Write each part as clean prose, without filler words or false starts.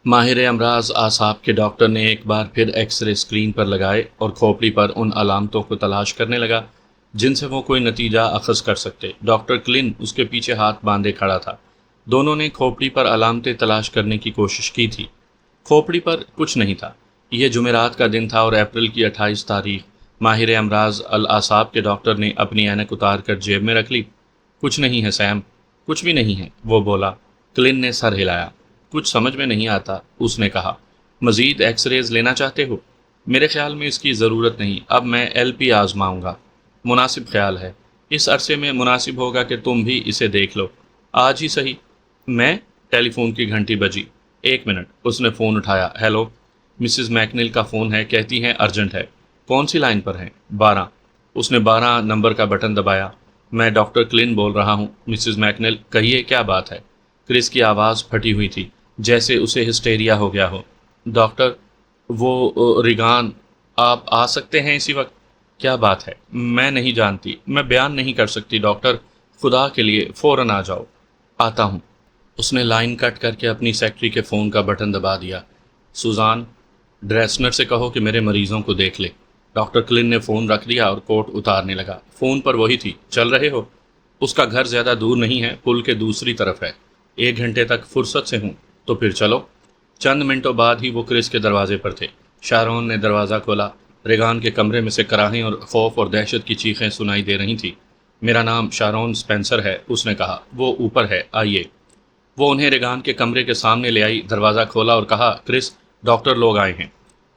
ماہر امراض اعصاب کے ڈاکٹر نے ایک بار پھر ایکس رے اسکرین پر لگائے اور کھوپڑی پر ان علامتوں کو تلاش کرنے لگا جن سے وہ کوئی نتیجہ اخذ کر سکتے۔ ڈاکٹر کلن اس کے پیچھے ہاتھ باندھے کھڑا تھا۔ دونوں نے کھوپڑی پر علامتیں تلاش کرنے کی کوشش کی تھی۔ کھوپڑی پر کچھ نہیں تھا۔ یہ جمعرات کا دن تھا اور اپریل کی 28 تاریخ۔ ماہر امراض الاعصاب کے ڈاکٹر نے اپنی اینک اتار کر جیب میں رکھ لی۔ کچھ نہیں ہے سیم، کچھ بھی نہیں ہے، وہ بولا۔ کلن نے سر ہلایا۔ کچھ سمجھ میں نہیں آتا، اس نے کہا۔ مزید ایکس ریز لینا چاہتے ہو؟ میرے خیال میں اس کی ضرورت نہیں، اب میں ایل پی آزماؤں گا۔ مناسب خیال ہے، اس عرصے میں مناسب ہوگا کہ تم بھی اسے دیکھ لو۔ آج ہی صحیح۔ میں؟ ٹیلی فون کی گھنٹی بجی۔ ایک منٹ، اس نے فون اٹھایا۔ ہیلو، مسز میکنل کا فون ہے، کہتی ہیں ارجنٹ ہے۔ کون سی لائن پر ہیں؟ 12۔ اس نے 12 نمبر کا بٹن دبایا۔ میں ڈاکٹر کلن بول رہا ہوں، مسز میکنل، کہیے کیا بات ہے؟ کرس کی آواز پھٹی ہوئی تھی، جیسے اسے ہسٹیریا ہو گیا ہو۔ ڈاکٹر، وہ ریگان، آپ آ سکتے ہیں اسی وقت؟ کیا بات ہے؟ میں نہیں جانتی، میں بیان نہیں کر سکتی ڈاکٹر، خدا کے لیے فوراً آ جاؤ۔ آتا ہوں۔ اس نے لائن کٹ کر کے اپنی سیکٹری کے فون کا بٹن دبا دیا۔ سوزان، ڈریسنر سے کہو کہ میرے مریضوں کو دیکھ لے۔ ڈاکٹر کلن نے فون رکھ دیا اور کوٹ اتارنے لگا۔ فون پر وہی تھی، چل رہے ہو؟ اس کا گھر زیادہ دور نہیں ہے، پل کے دوسری طرف ہے۔ 1 گھنٹے تک فرصت سے ہوں تو پھر چلو۔ چند منٹوں بعد ہی وہ کرس کے دروازے پر تھے۔ شارون نے دروازہ کھولا۔ ریگان کے کمرے میں سے کراہیں اور خوف اور دہشت کی چیخیں سنائی دے رہی تھیں۔ میرا نام شارون سپینسر ہے، اس نے کہا۔ وہ اوپر ہے، آئیے۔ وہ انہیں ریگان کے کمرے کے سامنے لے آئی، دروازہ کھولا اور کہا، کرس، ڈاکٹر لوگ آئے ہیں۔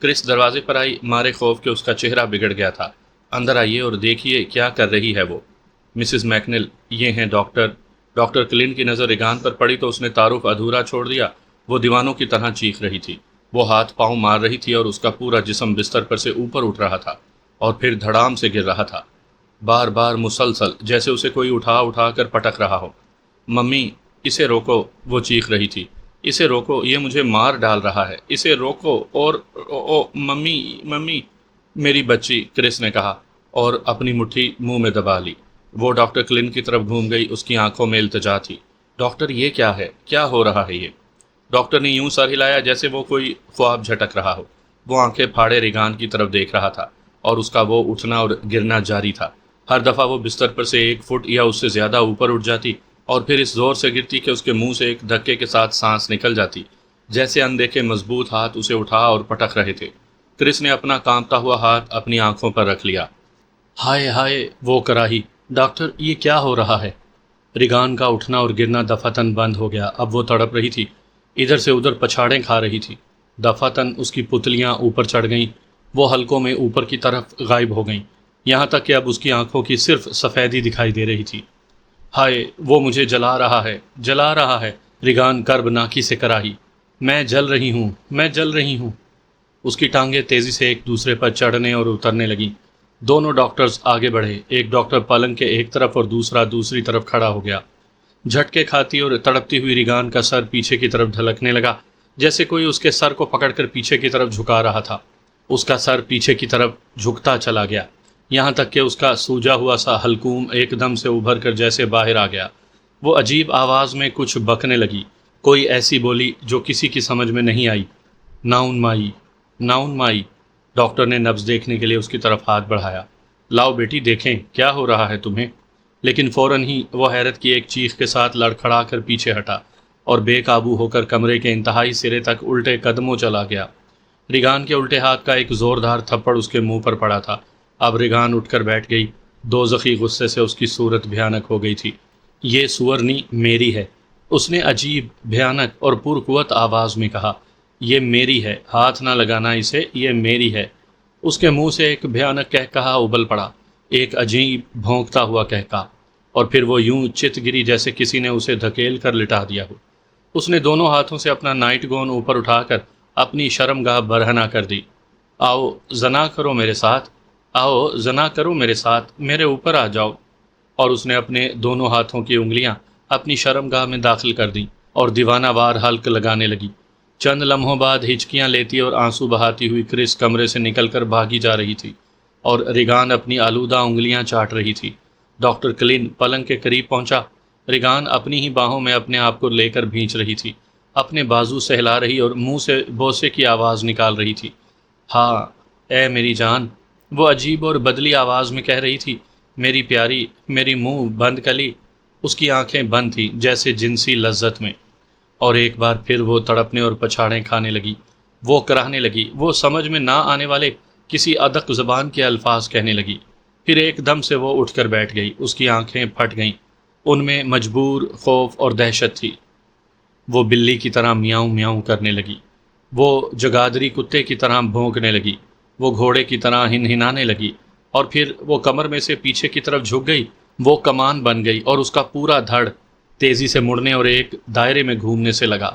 کرس دروازے پر آئی، مارے خوف کہ اس کا چہرہ بگڑ گیا تھا۔ اندر آئیے اور دیکھیے کیا کر رہی ہے وہ۔ مسز میکنل، یہ ہیں ڈاکٹر۔ ڈاکٹر کلن کی نظر ریگان پر پڑی تو اس نے تعارف ادھورا چھوڑ دیا۔ وہ دیوانوں کی طرح چیخ رہی تھی۔ وہ ہاتھ پاؤں مار رہی تھی اور اس کا پورا جسم بستر پر سے اوپر اٹھ رہا تھا اور پھر دھڑام سے گر رہا تھا، بار بار مسلسل، جیسے اسے کوئی اٹھا اٹھا کر پٹک رہا ہو۔ ممی، اسے روکو، وہ چیخ رہی تھی۔ اسے روکو، یہ مجھے مار ڈال رہا ہے، اسے روکو۔ اور ممی، ممی، میری بچی، کرس نے کہا اور اپنی مٹھی منہ میں دبا لی۔ وہ ڈاکٹر کلن کی طرف گھوم گئی، اس کی آنکھوں میں التجا تھی۔ ڈاکٹر، یہ کیا ہے؟ کیا ہو رہا ہے یہ؟ ڈاکٹر نے یوں سر ہلایا جیسے وہ کوئی خواب جھٹک رہا ہو۔ وہ آنکھیں پھاڑے ریگان کی طرف دیکھ رہا تھا اور اس کا وہ اٹھنا اور گرنا جاری تھا۔ ہر دفعہ وہ بستر پر سے 1 فٹ یا اس سے زیادہ اوپر اٹھ جاتی اور پھر اس زور سے گرتی کہ اس کے منہ سے ایک دھکے کے ساتھ سانس نکل جاتی، جیسے اندیکھے مضبوط ہاتھ اسے اٹھا اور پٹک رہے تھے۔ کرس نے اپنا کانپتا ہوا ہاتھ اپنی آنکھوں پر رکھ لیا۔ ہائے ہائے، وہ کراہی، ڈاکٹر، یہ کیا ہو رہا ہے؟ ریگان کا اٹھنا اور گرنا دفعتاً بند ہو گیا۔ اب وہ تڑپ رہی تھی، ادھر سے ادھر پچھاڑیں کھا رہی تھی۔ دفعتاً اس کی پتلیاں اوپر چڑھ گئیں، وہ حلقوں میں اوپر کی طرف غائب ہو گئیں، یہاں تک کہ اب اس کی آنکھوں کی صرف سفیدی دکھائی دے رہی تھی۔ ہائے، وہ مجھے جلا رہا ہے، جلا رہا ہے، ریگان کربناکی سے کراہی۔ میں جل رہی ہوں، میں جل رہی ہوں۔ اس کی ٹانگیں تیزی سے ایک دوسرے پر چڑھنے اور اترنے لگیں۔ دونوں ڈاکٹرز آگے بڑھے، ایک ڈاکٹر پلنگ کے ایک طرف اور دوسرا دوسری طرف کھڑا ہو گیا۔ جھٹکے کھاتی اور تڑپتی ہوئی ریگان کا سر پیچھے کی طرف ڈھلکنے لگا، جیسے کوئی اس کے سر کو پکڑ کر پیچھے کی طرف جھکا رہا تھا۔ اس کا سر پیچھے کی طرف جھکتا چلا گیا، یہاں تک کہ اس کا سوجا ہوا سا حلقوم ایک دم سے ابھر کر جیسے باہر آ گیا۔ وہ عجیب آواز میں کچھ بکنے لگی، کوئی ایسی بولی جو کسی کی سمجھ میں نہیں آئی۔ ناؤن مائی، ناؤن مائی۔ ڈاکٹر نے نبض دیکھنے کے لیے اس کی طرف ہاتھ بڑھایا۔ لاؤ بیٹی دیکھیں کیا ہو رہا ہے تمہیں۔ لیکن فوراً ہی وہ حیرت کی ایک چیخ کے ساتھ لڑکھڑا کر پیچھے ہٹا اور بے قابو ہو کر کمرے کے انتہائی سرے تک الٹے قدموں چلا گیا۔ ریگان کے الٹے ہاتھ کا ایک زوردار تھپڑ اس کے منہ پر پڑا تھا۔ اب ریگان اٹھ کر بیٹھ گئی، دوزخی غصے سے اس کی صورت بھیانک ہو گئی تھی۔ یہ سورنی میری ہے، اس نے عجیب، بھیانک اور پرقوت آواز میں کہا۔ یہ میری ہے، ہاتھ نہ لگانا اسے، یہ میری ہے۔ اس کے منہ سے ایک بھیانک کہکہا ابل پڑا، ایک عجیب بھونکتا ہوا کہکہا، اور پھر وہ یوں چت گری جیسے کسی نے اسے دھکیل کر لٹا دیا ہو۔ اس نے دونوں ہاتھوں سے اپنا نائٹ گون اوپر اٹھا کر اپنی شرمگاہ برہنہ کر دی۔ آؤ زنا کرو میرے ساتھ، آؤ زنا کرو میرے ساتھ، میرے اوپر آ جاؤ۔ اور اس نے اپنے دونوں ہاتھوں کی انگلیاں اپنی شرمگاہ میں داخل کر دیں اور دیوانہ وار حلق لگانے لگی۔ چند لمحوں بعد ہچکیاں لیتی اور آنسو بہاتی ہوئی کرس کمرے سے نکل کر بھاگی جا رہی تھی اور ریگان اپنی آلودہ انگلیاں چاٹ رہی تھی۔ ڈاکٹر کلن پلنگ کے قریب پہنچا۔ ریگان اپنی ہی باہوں میں اپنے آپ کو لے کر بھینچ رہی تھی۔ اپنے بازو سہلا رہی اور منہ سے بوسے کی آواز نکال رہی تھی۔ ہاں اے میری جان، وہ عجیب اور بدلی آواز میں کہہ رہی تھی، میری پیاری، میری منہ بند کلی۔ اس کی آنکھیں بند تھیں جیسے جنسی لذت میں، اور ایک بار پھر وہ تڑپنے اور پچھاڑیں کھانے لگی۔ وہ کراہنے لگی، وہ سمجھ میں نہ آنے والے کسی ادق زبان کے الفاظ کہنے لگی۔ پھر ایک دم سے وہ اٹھ کر بیٹھ گئی، اس کی آنکھیں پھٹ گئیں، ان میں مجبور خوف اور دہشت تھی۔ وہ بلی کی طرح میاؤں میاؤں کرنے لگی، وہ جگادری کتے کی طرح بھونکنے لگی، وہ گھوڑے کی طرح ہنہنانے لگی، اور پھر وہ کمر میں سے پیچھے کی طرف جھک گئی، وہ کمان بن گئی اور اس کا پورا دھڑ تیزی سے مڑنے اور ایک دائرے میں گھومنے سے لگا،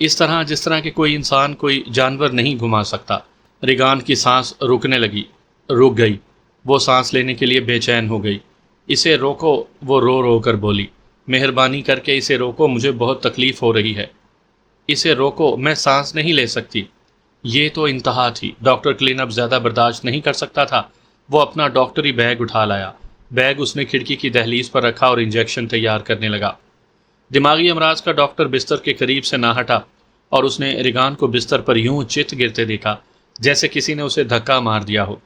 اس طرح جس طرح کہ کوئی انسان کوئی جانور نہیں گھما سکتا۔ ریگان کی سانس رکنے لگی، رک گئی، وہ سانس لینے کے لیے بے چین ہو گئی۔ اسے روکو، وہ رو رو کر بولی، مہربانی کر کے اسے روکو، مجھے بہت تکلیف ہو رہی ہے، اسے روکو، میں سانس نہیں لے سکتی۔ یہ تو انتہا تھی، ڈاکٹر کلن اب زیادہ برداشت نہیں کر سکتا تھا۔ وہ اپنا ڈاکٹری بیگ اٹھا لایا، بیگ اس نے کھڑکی کی دہلیز پر رکھا اور انجیکشن تیار کرنے لگا۔ دماغی امراض کا ڈاکٹر بستر کے قریب سے نہ ہٹا، اور اس نے ریگان کو بستر پر یوں چت گرتے دیکھا جیسے کسی نے اسے دھکا مار دیا ہو۔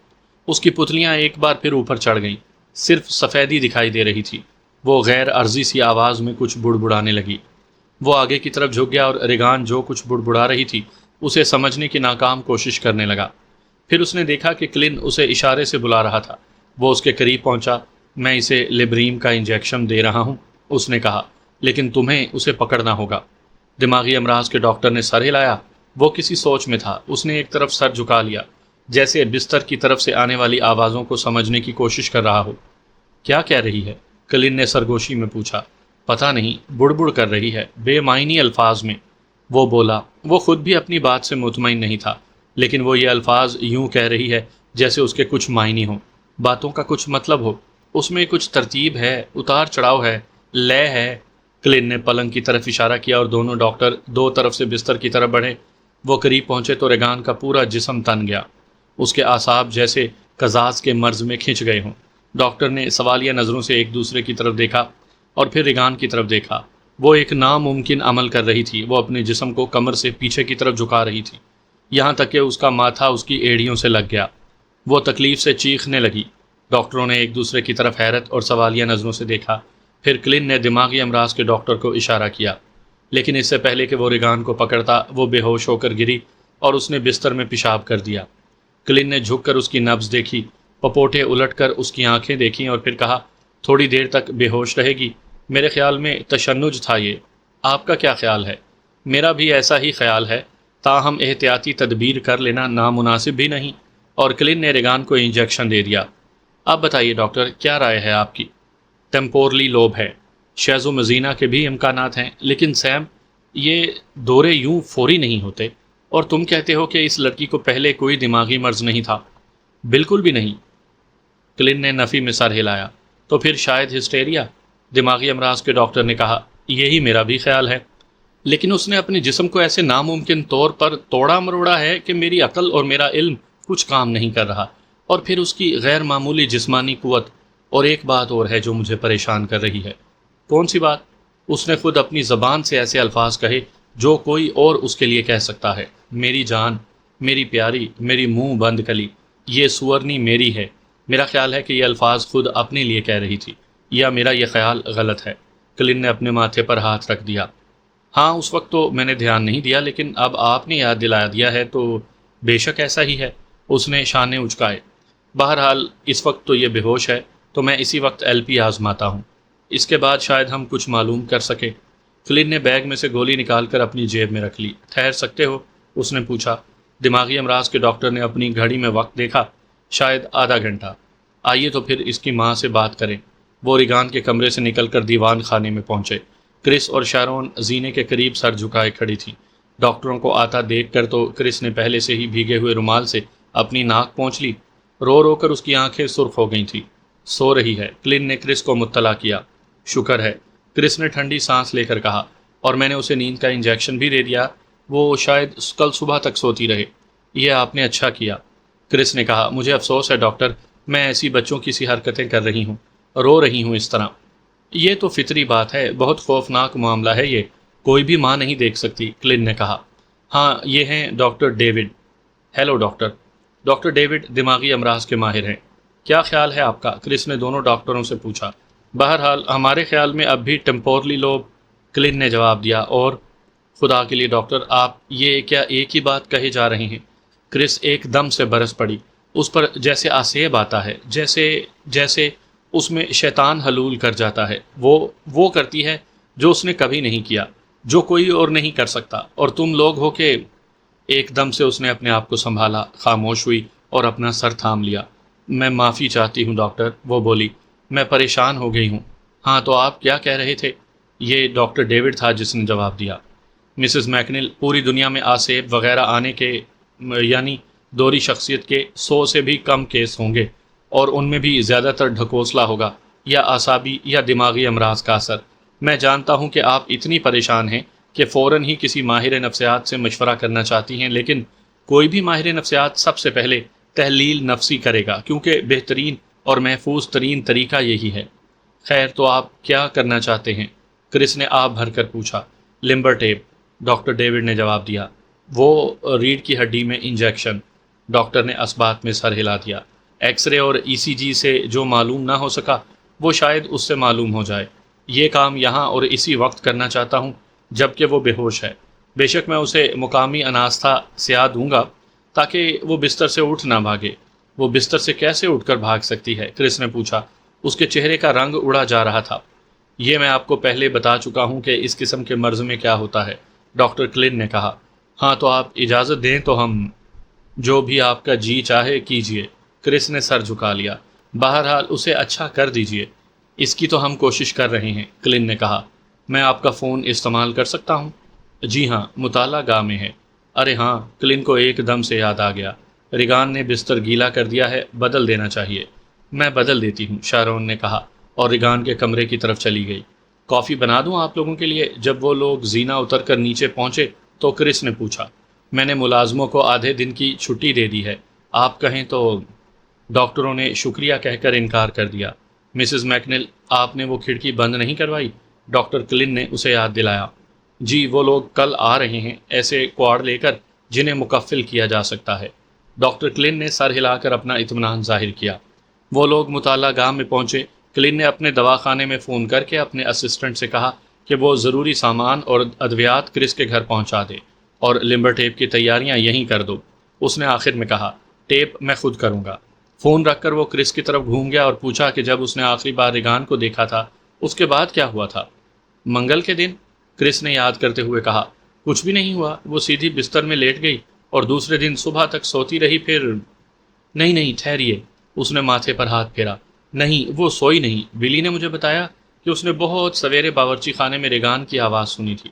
اس کی پتلیاں ایک بار پھر اوپر چڑھ گئیں، صرف سفیدی دکھائی دے رہی تھی۔ وہ غیر عرضی سی آواز میں کچھ بڑبڑانے لگی۔ وہ آگے کی طرف جھک گیا اور ریگان جو کچھ بڑبڑا رہی تھی اسے سمجھنے کی ناکام کوشش کرنے لگا۔ پھر اس نے دیکھا کہ کلن اسے اشارے سے بلا رہا تھا۔ وہ اس کے قریب پہنچا۔ میں اسے لیبریم کا انجیکشن دے رہا ہوں، اس نے کہا، لیکن تمہیں اسے پکڑنا ہوگا۔ دماغی امراض کے ڈاکٹر نے سر ہلایا۔ وہ کسی سوچ میں تھا، اس نے ایک طرف سر جھکا لیا جیسے بستر کی طرف سے آنے والی آوازوں کو سمجھنے کی کوشش کر رہا ہو۔ کیا کہہ رہی ہے؟ کلن نے سرگوشی میں پوچھا۔ پتہ نہیں، بڑبڑ کر رہی ہے، بے معنی الفاظ میں، وہ بولا۔ وہ خود بھی اپنی بات سے مطمئن نہیں تھا، لیکن وہ یہ الفاظ یوں کہہ رہی ہے جیسے اس کے کچھ معنی ہوں، باتوں کا کچھ مطلب ہو، اس میں کچھ ترتیب ہے، اتار چڑھاؤ ہے، لے ہے۔ کلن نے پلنگ کی طرف اشارہ کیا اور دونوں ڈاکٹر دو طرف سے بستر کی طرف بڑھے۔ وہ قریب پہنچے تو ریگان کا پورا جسم تن گیا، اس کے اعصاب جیسے قزاز کے مرض میں کھنچ گئے ہوں۔ ڈاکٹر نے سوالیہ نظروں سے ایک دوسرے کی طرف دیکھا اور پھر ریگان کی طرف دیکھا۔ وہ ایک ناممکن عمل کر رہی تھی، وہ اپنے جسم کو کمر سے پیچھے کی طرف جھکا رہی تھی، یہاں تک کہ اس کا ماتھا اس کی ایڑیوں سے لگ گیا۔ وہ تکلیف سے چیخنے لگی۔ ڈاکٹروں نے ایک دوسرے کی طرف حیرت اور سوالیہ نظروں سے دیکھا۔ پھر کلن نے دماغی امراض کے ڈاکٹر کو اشارہ کیا، لیکن اس سے پہلے کہ وہ ریگان کو پکڑتا وہ بے ہوش ہو کر گری اور اس نے بستر میں پیشاب کر دیا۔ کلن نے جھک کر اس کی نبض دیکھی، پپوٹے الٹ کر اس کی آنکھیں دیکھیں اور پھر کہا، تھوڑی دیر تک بے ہوش رہے گی۔ میرے خیال میں تشنج تھا یہ، آپ کا کیا خیال ہے؟ میرا بھی ایسا ہی خیال ہے، تاہم احتیاطی تدبیر کر لینا نامناسب بھی نہیں۔ اور کلن نے ریگان کو انجیکشن دے دیا۔ اب بتائیے ڈاکٹر، کیا رائے ہے آپ کی؟ ٹیمپورلی لوب ہے، شیز و مزینہ کے بھی امکانات ہیں، لیکن سیم یہ دورے یوں فوری نہیں ہوتے، اور تم کہتے ہو کہ اس لڑکی کو پہلے کوئی دماغی مرض نہیں تھا۔ بالکل بھی نہیں، کلن نے نفی میں سر ہلایا۔ تو پھر شاید ہسٹیریا، دماغی امراض کے ڈاکٹر نے کہا، یہی میرا بھی خیال ہے، لیکن اس نے اپنے جسم کو ایسے ناممکن طور پر توڑا مروڑا ہے کہ میری عقل اور میرا علم کچھ کام نہیں کر رہا، اور پھر اس کی غیر معمولی جسمانی قوت، اور ایک بات اور ہے جو مجھے پریشان کر رہی ہے۔ کون سی بات؟ اس نے خود اپنی زبان سے ایسے الفاظ کہے جو کوئی اور اس کے لیے کہہ سکتا ہے، میری جان، میری پیاری، میری منہ بند کلی، یہ سورنی میری ہے۔ میرا خیال ہے کہ یہ الفاظ خود اپنے لیے کہہ رہی تھی، یا میرا یہ خیال غلط ہے؟ کلن نے اپنے ماتھے پر ہاتھ رکھ دیا۔ ہاں، اس وقت تو میں نے دھیان نہیں دیا، لیکن اب آپ نے یاد دلایا دیا ہے تو بے شک ایسا ہی ہے۔ اس نے شانے اچکائے۔ بہرحال اس وقت تو یہ بے ہوش ہے، تو میں اسی وقت ایل پی آزماتا ہوں، اس کے بعد شاید ہم کچھ معلوم کر سکیں۔ کلن نے بیگ میں سے گولی نکال کر اپنی جیب میں رکھ لی۔ ٹھہر سکتے ہو؟ اس نے پوچھا۔ دماغی امراض کے ڈاکٹر نے اپنی گھڑی میں وقت دیکھا، شاید آدھا گھنٹہ۔ آئیے تو پھر اس کی ماں سے بات کریں۔ وہ ریگان کے کمرے سے نکل کر دیوان خانے میں پہنچے۔ کرس اور شارون زینے کے قریب سر جھکائے کھڑی تھی۔ ڈاکٹروں کو آتا دیکھ کر تو کرس نے پہلے سے ہی بھیگے ہوئے رومال سے اپنی ناک پونچھ لی۔ رو رو کر اس کی آنکھیں سرخ ہو گئی تھیں۔ سو رہی ہے، کلن نے کرس کو مطلع کیا۔ شکر ہے، کرس نے ٹھنڈی سانس لے کر کہا، اور میں نے اسے نیند کا انجیکشن بھی دے دیا، وہ شاید کل صبح تک سوتی رہے۔ یہ آپ نے اچھا کیا، کرس نے کہا۔ مجھے افسوس ہے ڈاکٹر، میں ایسی بچوں کی سی حرکتیں کر رہی ہوں، رو رہی ہوں اس طرح۔ یہ تو فطری بات ہے، بہت خوفناک معاملہ ہے یہ۔ کوئی بھی ماں نہیں دیکھ سکتی، کلن نے کہا۔ ہاں، یہ ہیں doctor David. Hello doctor. Doctor David دماغی امراض کے ماہر ہیں۔ کیا خیال ہے آپ کا؟ کرس نے دونوں ڈاکٹروں سے پوچھا۔ بہرحال ہمارے خیال میں اب بھی ٹیمپورلی لوب، کلن نے جواب دیا۔ اور خدا کے لیے ڈاکٹر، آپ یہ کیا ایک ہی بات کہے جا رہے ہیں؟ کرس ایک دم سے برس پڑی۔ اس پر جیسے آسیب آتا ہے، جیسے اس میں شیطان حلول کر جاتا ہے۔ وہ کرتی ہے جو اس نے کبھی نہیں کیا، جو کوئی اور نہیں کر سکتا، اور تم لوگ ہو کہ… ایک دم سے اس نے اپنے آپ کو سنبھالا، خاموش ہوئی اور اپنا سر تھام لیا۔ میں معافی چاہتی ہوں ڈاکٹر، وہ بولی۔ میں پریشان ہو گئی ہوں۔ ہاں تو آپ کیا کہہ رہے تھے؟ یہ ڈاکٹر ڈیوڈ تھا جس نے جواب دیا۔ مسز میکنل، پوری دنیا میں آسیب وغیرہ آنے کے یعنی دوہری شخصیت کے 100 سے بھی کم کیس ہوں گے، اور ان میں بھی زیادہ تر ڈھکوسلا ہوگا یا اعصابی یا دماغی امراض کا اثر۔ میں جانتا ہوں کہ آپ اتنی پریشان ہیں کہ فوراً ہی کسی ماہر نفسیات سے مشورہ کرنا چاہتی ہیں، لیکن کوئی بھی ماہر نفسیات سب سے پہلے تحلیل نفسی کرے گا، کیونکہ بہترین اور محفوظ ترین طریقہ یہی ہے۔ خیر تو آپ کیا کرنا چاہتے ہیں؟ کرس نے آب بھر کر پوچھا۔ لمبر ٹیپ، ڈاکٹر ڈیوڈ نے جواب دیا۔ وہ ریڑھ کی ہڈی میں انجیکشن، ڈاکٹر نے اسبات میں سر ہلا دیا۔ ایکس رے اور ای سی جی سے جو معلوم نہ ہو سکا وہ شاید اس سے معلوم ہو جائے۔ یہ کام یہاں اور اسی وقت کرنا چاہتا ہوں جب کہ وہ بے ہوش ہے۔ بے شک میں اسے مقامی اناستھا سیا دوں گا تاکہ وہ بستر سے اٹھ نہ بھاگے۔ وہ بستر سے کیسے اٹھ کر بھاگ سکتی ہے؟ کرس نے پوچھا۔ اس کے چہرے کا رنگ اڑا جا رہا تھا۔ یہ میں آپ کو پہلے بتا چکا ہوں کہ اس قسم کے مرض میں کیا ہوتا ہے، ڈاکٹر کلن نے کہا۔ ہاں تو آپ اجازت دیں تو ہم… جو بھی آپ کا جی چاہے کیجیے، کرس نے سر جھکا لیا۔ بہرحال اسے اچھا کر دیجیے، اس کی تو ہم کوشش کر رہے ہیں، کلن نے کہا۔ میں آپ کا فون استعمال کر سکتا ہوں؟ جی ہاں، مطالعہ گاہ میں ہے۔ ارے ہاں، کلن کو ایک دم سے یاد آ گیا۔ ریگان نے بستر گیلا کر دیا ہے، بدل دینا چاہیے۔ میں بدل دیتی ہوں، شارون نے کہا، اور ریگان کے کمرے کی طرف چلی گئی۔ کافی بنا دوں آپ لوگوں کے لیے؟ جب وہ لوگ زینہ اتر کر نیچے پہنچے تو کرس نے پوچھا۔ میں نے ملازموں کو آدھے دن کی چھٹی دے دی ہے، آپ کہیں تو… ڈاکٹروں نے شکریہ کہہ کر انکار کر دیا۔ مسز میکنل، آپ نے وہ کھڑکی بند نہیں کروائی؟ ڈاکٹر کلن نے اسے یاد دلایا۔ جی، وہ لوگ کل آ رہے ہیں، ایسے کوارڈ لے کر جنہیں مکفل کیا جا سکتا ہے۔ ڈاکٹر کلن نے سر ہلا کر اپنا اطمینان ظاہر کیا۔ وہ لوگ مطالعہ گاہ میں پہنچے۔ کلن نے اپنے دواخانے میں فون کر کے اپنے اسسٹنٹ سے کہا کہ وہ ضروری سامان اور ادویات کرس کے گھر پہنچا دے، اور لمبر ٹیپ کی تیاریاں یہیں کر دو۔ اس نے آخر میں کہا، ٹیپ میں خود کروں گا۔ فون رکھ کر وہ کرس کی طرف گھوم گیا اور پوچھا کہ جب اس نے آخری بار ریگان کو دیکھا تھا اس کے بعد کیا ہوا تھا؟ منگل کے دن، کرس نے یاد کرتے ہوئے کہا۔ کچھ بھی نہیں ہوا، وہ سیدھی بستر میں لیٹ گئی اور دوسرے دن صبح تک سوتی رہی۔ پھر… نہیں ٹھہریے، اس نے ماتھے پر ہاتھ پھیرا۔ نہیں، وہ سوئی نہیں۔ بلی نے مجھے بتایا کہ اس نے بہت سویرے باورچی خانے میں ریگان کی آواز سنی تھی۔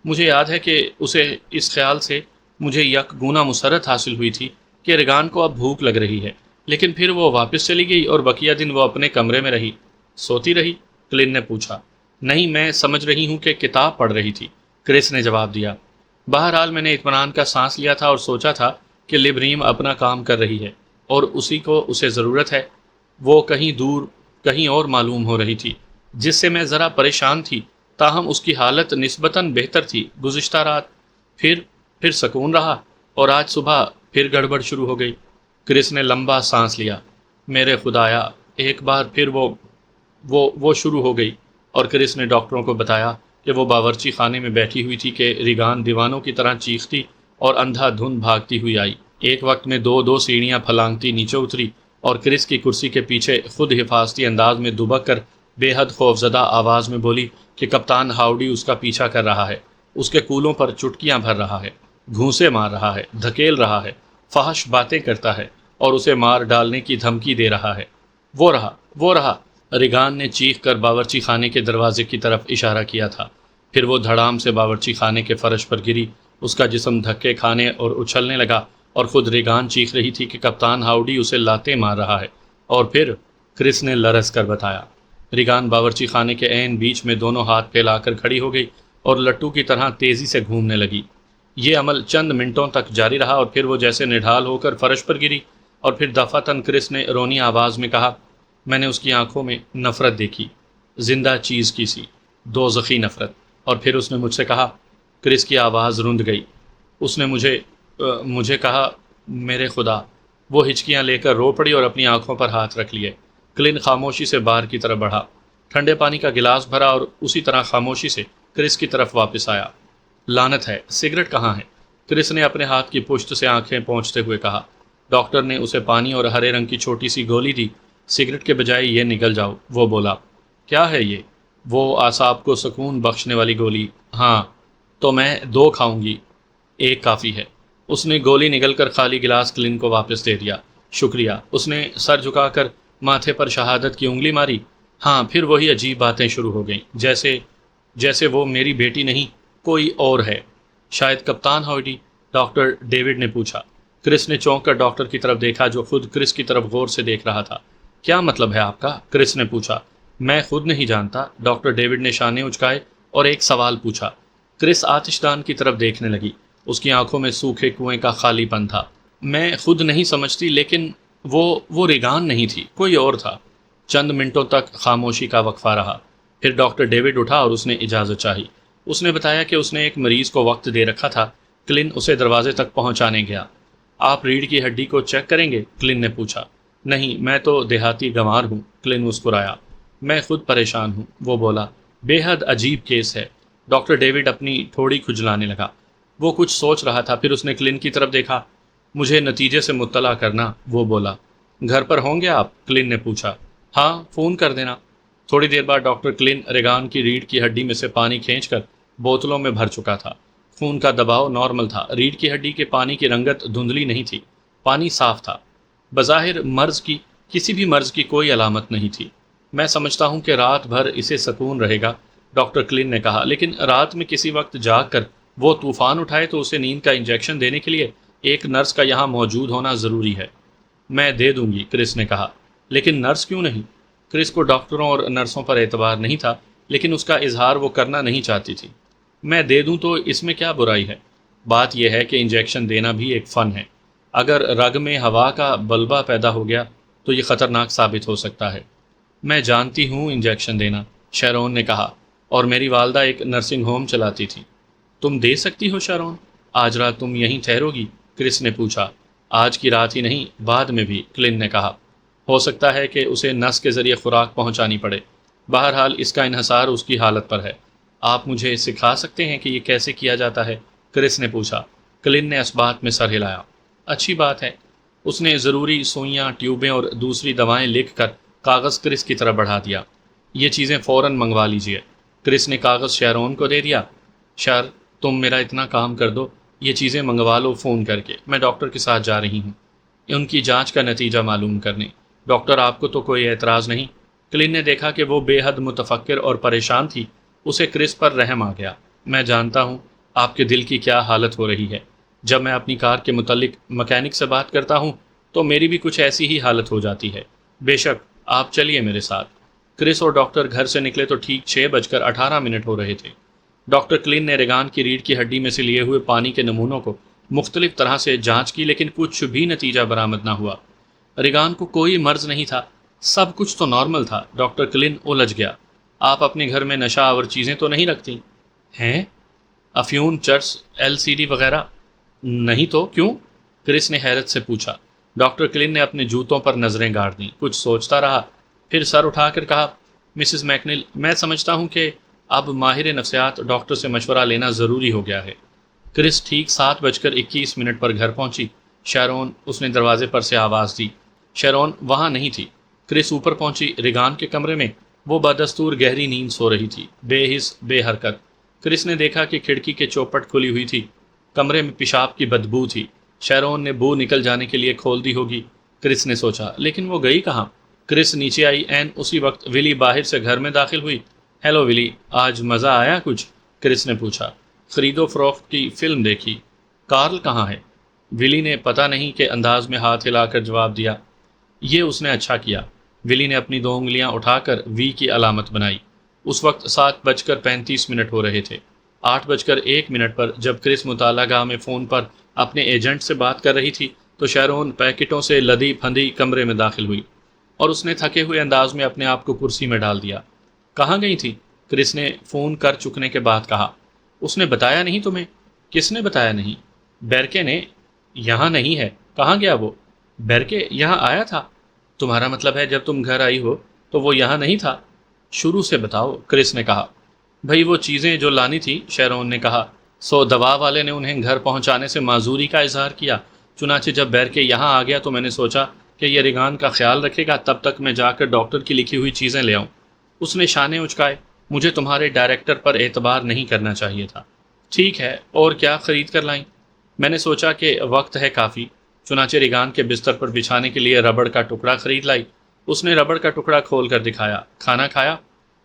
مجھے یاد ہے کہ اسے اس خیال سے مجھے یک گونا مسرت حاصل ہوئی تھی کہ ریگان کو اب بھوک لگ رہی ہے، لیکن پھر وہ واپس چلی گئی اور بقیہ دن وہ اپنے کمرے میں رہی۔ سوتی رہی؟ کلن نے پوچھا۔ نہیں، میں سمجھ رہی ہوں کہ کتاب پڑھ رہی تھی، کرس نے جواب دیا۔ بہرحال میں نے اطمینان کا سانس لیا تھا اور سوچا تھا کہ لبریم اپنا کام کر رہی ہے اور اسی کو اسے ضرورت ہے۔ وہ کہیں دور کہیں اور معلوم ہو رہی تھی، جس سے میں ذرا پریشان تھی، تاہم اس کی حالت نسبتاً بہتر تھی۔ گزشتہ رات پھر سکون رہا، اور آج صبح پھر گڑبڑ شروع ہو گئی۔ کرس نے لمبا سانس لیا۔ میرے خدایا، ایک بار پھر وہ شروع ہو گئی، اور کرس نے ڈاکٹروں کو بتایا کہ وہ باورچی خانے میں بیٹھی ہوئی تھی کہ ریگان دیوانوں کی طرح چیختی اور اندھا دھند بھاگتی ہوئی آئی۔ ایک وقت میں دو سیڑھیاں پھلانگتی نیچے اتری اور کرس کی کرسی کے پیچھے خود حفاظتی انداز میں دبک کر بے حد خوفزدہ آواز میں بولی کہ کپتان ہاؤڈی اس کا پیچھا کر رہا ہے، اس کے کولوں پر چٹکیاں بھر رہا ہے، گھونسے مار رہا ہے، دھکیل رہا ہے، فحش باتیں کرتا ہے اور اسے مار ڈالنے کی دھمکی دے رہا ہے۔ وہ رہا۔ ریگان نے چیخ کر باورچی خانے کے دروازے کی طرف اشارہ کیا تھا۔ پھر وہ دھڑام سے باورچی خانے کے فرش پر گری، اس کا جسم دھکے کھانے اور اچھلنے لگا، اور خود ریگان چیخ رہی تھی کہ کپتان ہاؤڈی اسے لاتیں مار رہا ہے۔ اور پھر کرس نے لرز کر بتایا۔ ریگان باورچی خانے کے عین بیچ میں دونوں ہاتھ پھیلا کر کھڑی ہو گئی اور لٹو کی طرح تیزی سے گھومنے لگی۔ یہ عمل چند منٹوں تک جاری رہا اور پھر وہ جیسے نڈھال ہو کر فرش پر گری، اور پھر دفعتاً کرس نے رونی آواز میں کہا، میں نے اس کی آنکھوں میں نفرت دیکھی، زندہ چیز کی سی، دوزخی نفرت۔ اور پھر اس نے مجھ سے کہا۔ کرس کی آواز رند گئی۔ اس نے مجھے کہا، میرے خدا۔ وہ ہچکیاں لے کر رو پڑی اور اپنی آنکھوں پر ہاتھ رکھ لیے۔ کلن خاموشی سے بار کی طرف بڑھا، ٹھنڈے پانی کا گلاس بھرا اور اسی طرح خاموشی سے کرس کی طرف واپس آیا۔ لعنت ہے، سگریٹ کہاں ہے؟ کرس نے اپنے ہاتھ کی پشت سے آنکھیں پونچھتے ہوئے کہا۔ ڈاکٹر نے اسے پانی اور ہرے رنگ کی چھوٹی سی گولی دی۔ سگریٹ کے بجائے یہ نگل جاؤ، وہ بولا۔ کیا ہے یہ؟ وہ اعصاب کو سکون بخشنے والی گولی۔ ہاں، تو میں 2 کھاؤں گی، 1 کافی ہے۔ اس نے گولی نگل کر خالی گلاس کلن کو واپس دے دیا۔ شکریہ۔ اس نے سر جھکا کر ماتھے پر شہادت کی انگلی ماری۔ ہاں، پھر وہی عجیب باتیں شروع ہو گئیں، جیسے وہ میری بیٹی نہیں، کوئی اور ہے۔ شاید کپتان ہاؤڈی، ڈاکٹر ڈیوڈ نے پوچھا۔ کرس نے چونک کر ڈاکٹر کی طرف دیکھا جو خود کرس کی طرف غور سے دیکھ رہا تھا۔ کیا مطلب ہے آپ کا؟ کرس نے پوچھا۔ میں خود نہیں جانتا۔ ڈاکٹر ڈیوڈ نے شانے اچکائے اور ایک سوال پوچھا۔ کرس آتش دان کی طرف دیکھنے لگی۔ اس کی آنکھوں میں سوکھے کنویں کا خالی پن تھا۔ میں خود نہیں سمجھتی، لیکن وہ ریگان نہیں تھی، کوئی اور تھا۔ چند منٹوں تک خاموشی کا وقفہ رہا۔ پھر ڈاکٹر ڈیوڈ اٹھا اور اس نے اجازت چاہی۔ اس نے بتایا کہ اس نے ایک مریض کو وقت دے رکھا تھا۔ کلن اسے دروازے تک پہنچانے گیا۔ آپ ریڑھ کی ہڈی کو چیک کریں گے؟ کلن نے پوچھا۔ نہیں، میں تو دیہاتی گنوار ہوں، کلن مسکرایا۔ میں خود پریشان ہوں، وہ بولا۔ بے حد عجیب کیس ہے۔ ڈاکٹر ڈیوڈ اپنی تھوڑی کھجلانے لگا۔ وہ کچھ سوچ رہا تھا، پھر اس نے کلن کی طرف دیکھا۔ مجھے نتیجے سے مطلع کرنا، وہ بولا۔ گھر پر ہوں گے آپ؟ کلن نے پوچھا۔ ہاں، فون کر دینا۔ تھوڑی دیر بعد ڈاکٹر کلن ریگان کی ریڑھ کی ہڈی میں سے پانی کھینچ کر بوتلوں میں بھر چکا تھا۔ خون کا دباؤ نارمل تھا۔ ریڑھ کی ہڈی کے پانی کی رنگت دھندلی نہیں تھی، پانی صاف تھا۔ بظاہر کسی بھی مرض کی کوئی علامت نہیں تھی۔ میں سمجھتا ہوں کہ رات بھر اسے سکون رہے گا، ڈاکٹر کلن نے کہا، لیکن رات میں کسی وقت جاگ کر وہ طوفان اٹھائے تو اسے نیند کا انجیکشن دینے کے لیے ایک نرس کا یہاں موجود ہونا ضروری ہے۔ میں دے دوں گی، کرس نے کہا۔ لیکن نرس کیوں نہیں؟ کرس کو ڈاکٹروں اور نرسوں پر اعتبار نہیں تھا، لیکن اس کا اظہار وہ کرنا نہیں چاہتی تھی۔ میں دے دوں تو اس میں کیا برائی ہے؟ بات یہ ہے کہ انجیکشن دینا بھی ایک فن ہے۔ اگر رگ میں ہوا کا بلبہ پیدا ہو گیا تو یہ خطرناک ثابت ہو سکتا ہے۔ میں جانتی ہوں انجیکشن دینا، شیرون نے کہا، اور میری والدہ ایک نرسنگ ہوم چلاتی تھی۔ تم دے سکتی ہو شیرون؟ آج رات تم یہیں ٹھہرو گی؟ کرس نے پوچھا۔ آج کی رات ہی نہیں، بعد میں بھی، کلن نے کہا۔ ہو سکتا ہے کہ اسے نس کے ذریعے خوراک پہنچانی پڑے۔ بہرحال اس کا انحصار اس کی حالت پر ہے۔ آپ مجھے سکھا سکتے ہیں کہ یہ کیسے کیا جاتا ہے؟ کرس نے پوچھا۔ کلن نے اس بات میں سر ہلایا۔ اچھی بات ہے۔ اس نے ضروری سوئیاں، ٹیوبیں اور دوسری دوائیں لکھ کر کاغذ کرس کی طرف بڑھا دیا۔ یہ چیزیں فوراً منگوا لیجئے۔ کرس نے کاغذ شیرون کو دے دیا۔ شیر، تم میرا اتنا کام کر دو، یہ چیزیں منگوا لو فون کر کے، میں ڈاکٹر کے ساتھ جا رہی ہوں ان کی جانچ کا نتیجہ معلوم کرنے۔ ڈاکٹر، آپ کو تو کوئی اعتراض نہیں؟ کلن نے دیکھا کہ وہ بے حد متفکر اور پریشان تھی۔ اسے کرس پر رحم آ گیا۔ میں جانتا ہوں آپ کے دل کی کیا حالت ہو رہی ہے۔ جب میں اپنی کار کے متعلق مکینک سے بات کرتا ہوں تو میری بھی کچھ ایسی ہی حالت ہو جاتی ہے۔ بے شک، آپ چلیے میرے ساتھ۔ کرس اور ڈاکٹر گھر سے نکلے تو ٹھیک 6:18 ہو رہے تھے۔ ڈاکٹر کلن نے ریگان کی ریڑھ کی ہڈی میں سے لیے ہوئے پانی کے نمونوں کو مختلف طرح سے جانچ کی، لیکن کچھ بھی نتیجہ برآمد نہ ہوا۔ ریگان کو کوئی مرض نہیں تھا، سب کچھ تو نارمل تھا۔ ڈاکٹر کلن الجھ گیا۔ آپ اپنے گھر میں نشہ آور چیزیں تو نہیں رکھتی ہیں؟ افیون، چرس، LCD وغیرہ؟ نہیں تو کیوں؟ کرس نے حیرت سے پوچھا۔ ڈاکٹر کلن نے اپنے جوتوں پر نظریں گاڑ دیں، کچھ سوچتا رہا، پھر سر اٹھا کر کہا، مسز میکنل، میں سمجھتا ہوں کہ اب ماہر نفسیات ڈاکٹر سے مشورہ لینا ضروری ہو گیا ہے۔ کرس ٹھیک 7:21 پر گھر پہنچی۔ شیرون، اس نے دروازے پر سے آواز دی۔ شیرون وہاں نہیں تھی۔ کرس اوپر پہنچی۔ ریگان کے کمرے میں وہ بدستور گہری نیند سو رہی تھی، بے حس بے حرکت۔ کرس نے دیکھا کہ کھڑکی کے چوپٹ کھلی ہوئی تھی، کمرے میں پیشاب کی بدبو تھی۔ شیرون نے بو نکل جانے کے لیے کھول دی ہوگی، کرس نے سوچا، لیکن وہ گئی کہاں؟ کرس نیچے آئی۔ عین اسی وقت ولی باہر سے گھر میں داخل ہوئی۔ ہیلو ولی، آج مزہ آیا کچھ؟ کرس نے پوچھا۔ خرید و فروخت کی فلم دیکھی۔ کارل کہاں ہے؟ ولی نے پتہ نہیں کہ انداز میں ہاتھ ہلا کر جواب دیا۔ یہ اس نے اچھا کیا۔ ولی نے اپنی 2 انگلیاں اٹھا کر وی کی علامت بنائی۔ اس وقت 7:35 ہو رہے تھے۔ 8:01 پر جب کرس مطالعہ گاہ میں فون پر اپنے ایجنٹ سے بات کر رہی تھی تو شیرون پیکٹوں سے لدی پھندی کمرے میں داخل ہوئی اور اس نے تھکے ہوئے انداز میں اپنے آپ کو کرسی میں ڈال دیا۔ کہاں گئی تھی؟ کرس نے فون کر چکنے کے بعد کہا۔ اس نے بتایا نہیں تمہیں؟ کس نے بتایا نہیں؟ بیرکے نے۔ یہاں نہیں ہے۔ کہاں گیا وہ؟ بیرکے یہاں آیا تھا۔ تمہارا مطلب ہے جب تم گھر آئی ہو تو وہ یہاں نہیں تھا؟ شروع سے بتاؤ، کرس نے کہا۔ بھئی وہ چیزیں جو لانی تھی، شیرون نے کہا۔ سو دوا والے نے انہیں گھر پہنچانے سے معذوری کا اظہار کیا۔ چنانچہ جب بیرکے یہاں آ گیا تو میں نے سوچا کہ یہ ریگان کا خیال رکھے گا، تب تک میں جا کر ڈاکٹر کی لکھی ہوئی چیزیں لے آؤں۔ اس نے شانے اچکائے۔ مجھے تمہارے ڈائریکٹر پر اعتبار نہیں کرنا چاہیے تھا۔ ٹھیک ہے، اور کیا خرید کر لائیں؟ میں نے سوچا کہ وقت ہے کافی، چنانچہ ریگان کے بستر پر بچھانے کے لیے ربڑ کا ٹکڑا خرید لائی۔ اس نے ربڑ کا ٹکڑا کھول کر دکھایا۔ کھانا کھایا؟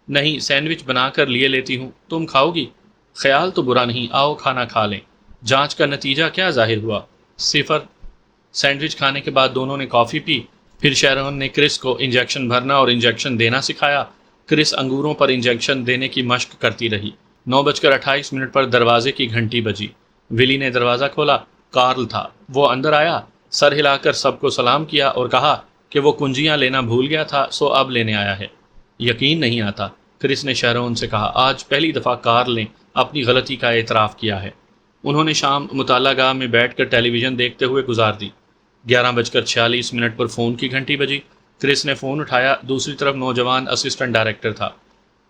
نہیں، سینڈوچ بنا کر لیے لیتی ہوں، تم کھاؤ گی؟ خیال تو برا نہیں، آؤ کھانا کھا لیں۔ جانچ کا نتیجہ کیا ظاہر ہوا؟ 0۔ سینڈوچ کھانے کے بعد دونوں نے کافی پی۔ پھر شیرون نے کرس کو انجیکشن بھرنا اور انجیکشن دینا سکھایا۔ کرس انگوروں پر انجیکشن دینے کی مشق کرتی رہی۔ 9:28 پر دروازے کی گھنٹی بجی۔ ولی نے دروازہ کھولا۔ کارل تھا۔ وہ اندر آیا، سر ہلا کر سب کو سلام کیا اور کہا کہ وہ کنجیاں لینا بھول گیا تھا، سو اب لینے آیا ہے۔ یقین نہیں آتا، کرس نے شیرون سے کہا۔ آج پہلی دفعہ کارل نے اپنی غلطی کا اعتراف کیا ہے۔ انہوں نے شام مطالعہ گاہ میں بیٹھ کر ٹیلی ویژن دیکھتے ہوئے گزار دی۔ 11:46 پر فون کی گھنٹی بجی۔ کرس نے فون اٹھایا۔ دوسری طرف نوجوان اسسٹنٹ ڈائریکٹر تھا۔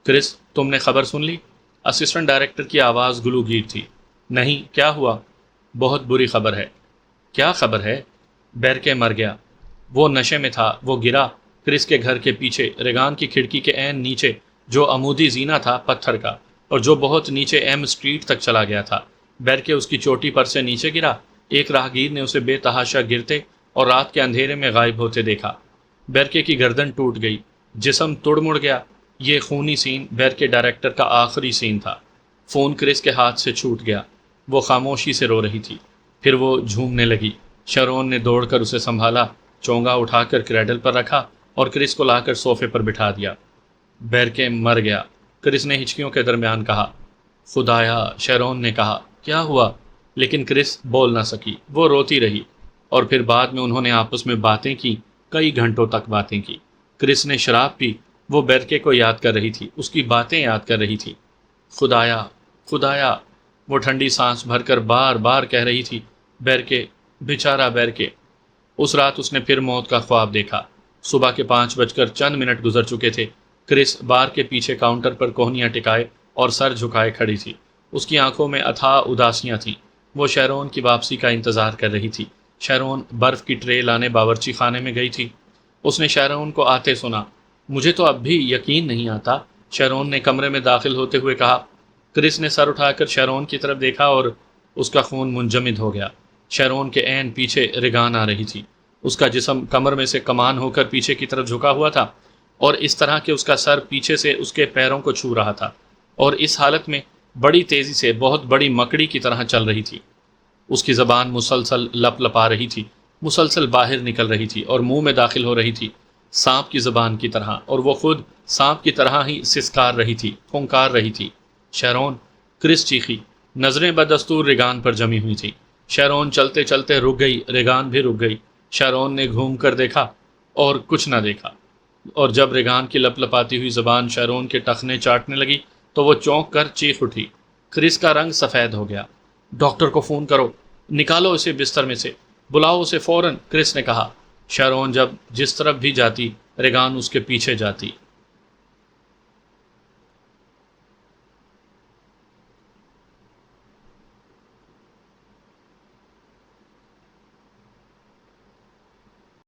کرس، تم نے خبر سن لی؟ اسسٹنٹ ڈائریکٹر کی آواز گلوگیر تھی۔ نہیں، کیا ہوا؟ بہت بری خبر ہے۔ کیا خبر ہے؟ بیرکے مر گیا۔ وہ نشے میں تھا، وہ گرا۔ کرس کے گھر کے پیچھے، ریگان کی کھڑکی کے عین نیچے، جو عمودی زینہ تھا پتھر کا، اور جو بہت نیچے ایم اسٹریٹ تک چلا گیا تھا۔ بیرکے اس کی چوٹی پر سے نیچے گرا۔ ایک راہگیر نے اسے بے تحاشا گرتے اور رات کے اندھیرے میں غائب ہوتے دیکھا۔ بیرکے کی گردن ٹوٹ گئی، جسم تڑ مڑ گیا۔ یہ خونی سین بیرکے ڈائریکٹر کا آخری سین تھا۔ فون کرس کے ہاتھ سے چھوٹ گیا۔ وہ خاموشی سے رو رہی تھی۔ پھر وہ جھومنے لگی۔ شیرون نے دوڑ کر اسے سنبھالا، چونگا اٹھا کر کریڈل پر رکھا اور کرس کو لا کر صوفے پر بٹھا دیا۔ بیرکے مر گیا، کرس نے ہچکیوں کے درمیان کہا۔ خدایا، شیرون نے کہا، کیا ہوا؟ لیکن کرس بول نہ سکی۔ وہ روتی رہی، اور پھر بعد میں انہوں نے آپس میں باتیں کی، کئی گھنٹوں تک باتیں کی۔ کرس نے شراب پی۔ وہ بیرکے کو یاد کر رہی تھی، اس کی باتیں یاد کر رہی تھی۔ خدایا، خدایا، وہ ٹھنڈی سانس بھر کر بار بار کہہ رہی تھی۔ بیرکے، بیچارہ بیرکے۔ اس رات اس نے پھر موت کا خواب دیکھا۔ صبح کے 5:00 گزر چکے تھے۔ کرس بار کے پیچھے کاؤنٹر پر کوہنیاں ٹکائے اور سر جھکائے کھڑی تھی۔ اس کی آنکھوں میں اتھاہ اداسیاں تھیں۔ وہ شیرون کی واپسی کا انتظار کر رہی تھی۔ شیرون برف کی ٹرے لانے باورچی خانے میں گئی تھی۔ اس نے شیرون کو آتے سنا۔ مجھے تو اب بھی یقین نہیں آتا، شیرون نے کمرے میں داخل ہوتے ہوئے کہا۔ کرس نے سر اٹھا کر شیرون کی طرف دیکھا اور اس کا خون منجمد ہو گیا۔ شیرون کے عین پیچھے ریگان آ رہی تھی۔ اس کا جسم کمر میں سے کمان ہو کر پیچھے کی طرف جھکا ہوا تھا، اور اس طرح کہ اس کا سر پیچھے سے اس کے پیروں کو چھو رہا تھا، اور اس حالت میں بڑی تیزی سے بہت بڑی مکڑی کی طرح چل رہی تھی۔ اس کی زبان مسلسل لپ لپا رہی تھی، مسلسل باہر نکل رہی تھی اور منہ میں داخل ہو رہی تھی، سانپ کی زبان کی طرح، اور وہ خود سانپ کی طرح ہی سسکار رہی تھی، پھونکار رہی تھی۔ شیرون، کرس چیخی۔ نظریں بدستور ریگان پر جمی ہوئی تھیں۔ شیرون چلتے چلتے رک گئی، ریگان بھی رک گئی۔ شیرون نے گھوم کر دیکھا اور کچھ نہ دیکھا، اور جب ریگان کی لپ لپاتی ہوئی زبان شیرون کے ٹخنے چاٹنے لگی تو وہ چونک کر چیخ اٹھی۔ کرس کا رنگ سفید ہو گیا۔ ڈاکٹر کو فون کرو، نکالو اسے بستر میں سے، بلاؤ اسے فوراً، کرس نے کہا۔ شیرون جب جس طرف بھی جاتی، ریگان اس کے پیچھے جاتی۔